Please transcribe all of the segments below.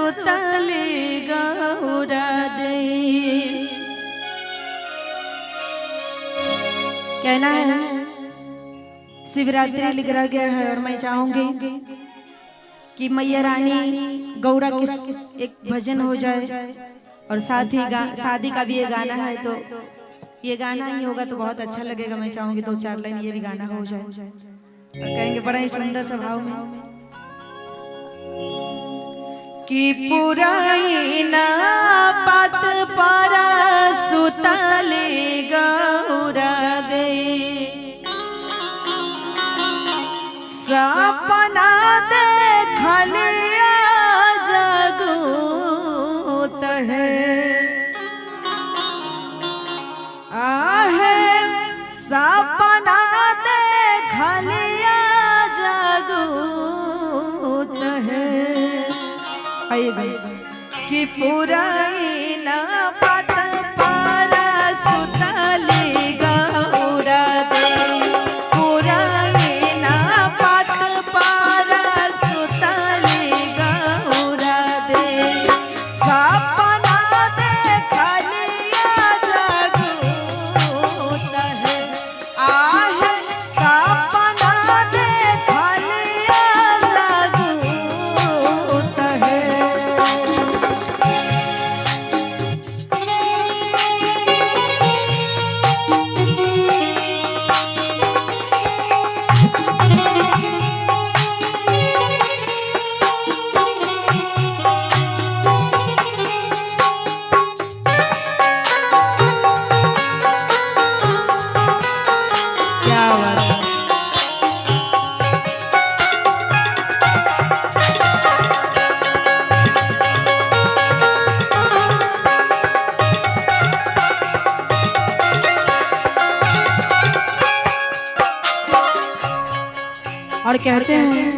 सुतले गौरा दे। कहना है शिवरात्रि लिख रहा गया है और मैं चाहूंगी कि मैया रानी गौरा के एक भजन हो जाए और साथ ही शादी का भी ये गाना है, तो ये गाना ही होगा तो बहुत अच्छा लगेगा। मैं चाहूंगी 2-4 लाइन ये भी गाना हो जाए और कहेंगे बड़ा ही सुंदर स्वभाव में कि पुराना पात पारा सुतले गौरा दे, सपना देखलिया जगूत है, आहे सपना देखलिया जगूत है। कि पुराना पात पारा सुतले गौरा दे, पुराना पात पारा सुतले गौरा दे, सपना देखलिया जगूत है, आहे सपना देखलिया जगूत है। और कहते हैं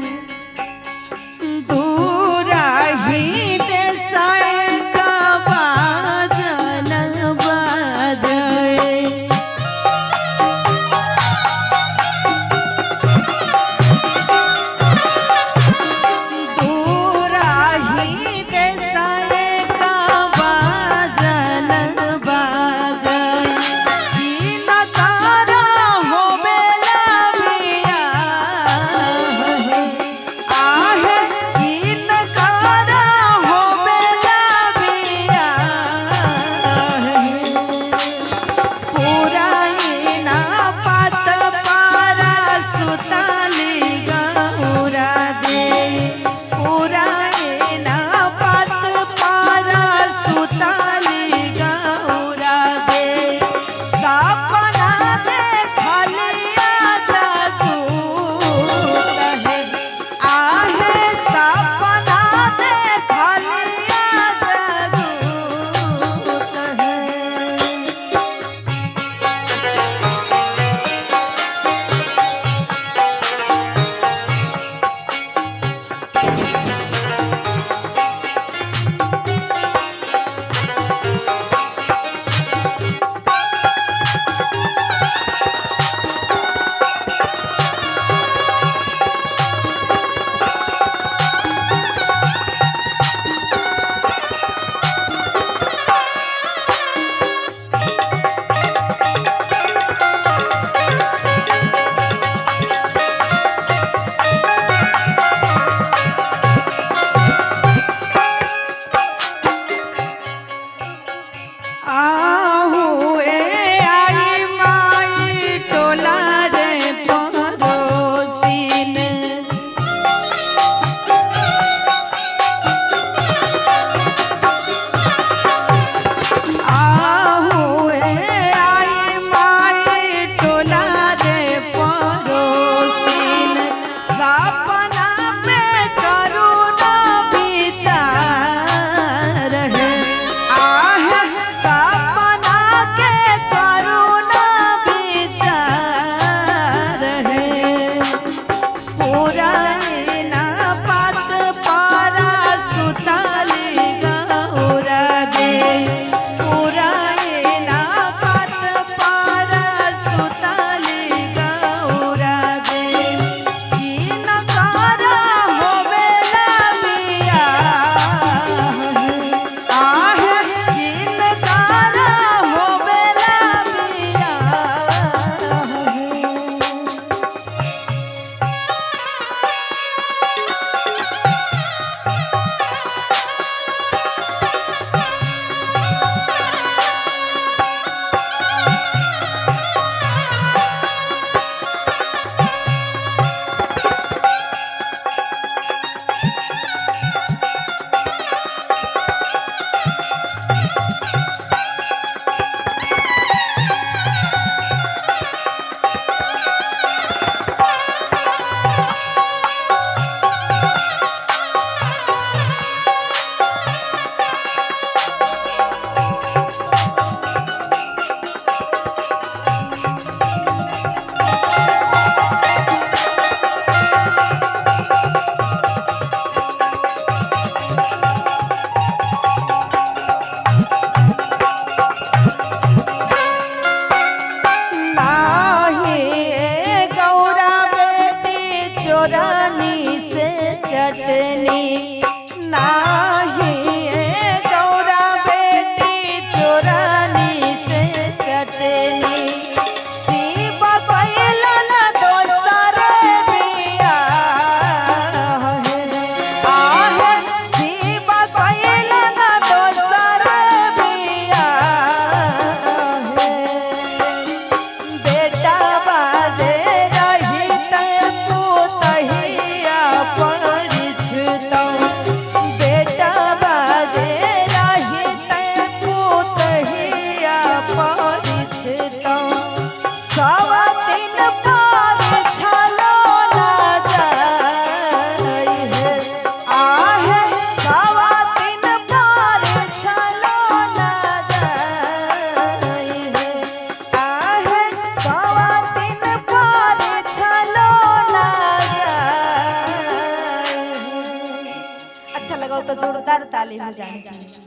दूरा ही देसाई का बाजन बाजे, दूरा ही देसाई का बाजन बाजे, सुतले गौरा दे, पुराना पात पारा सुतले गौरा दे, सपना देखलिया जगूत है, आहे सपना देखलिया जगूत है। चोरानी से चटनी नाही गौरा बेटी चोरानी से चटनी शिव कैला ना दोसर बिया आहे शिव कैला ना दोसर बिया बेटा बाजे तो जोरदार ताली हो जानी चाहिए।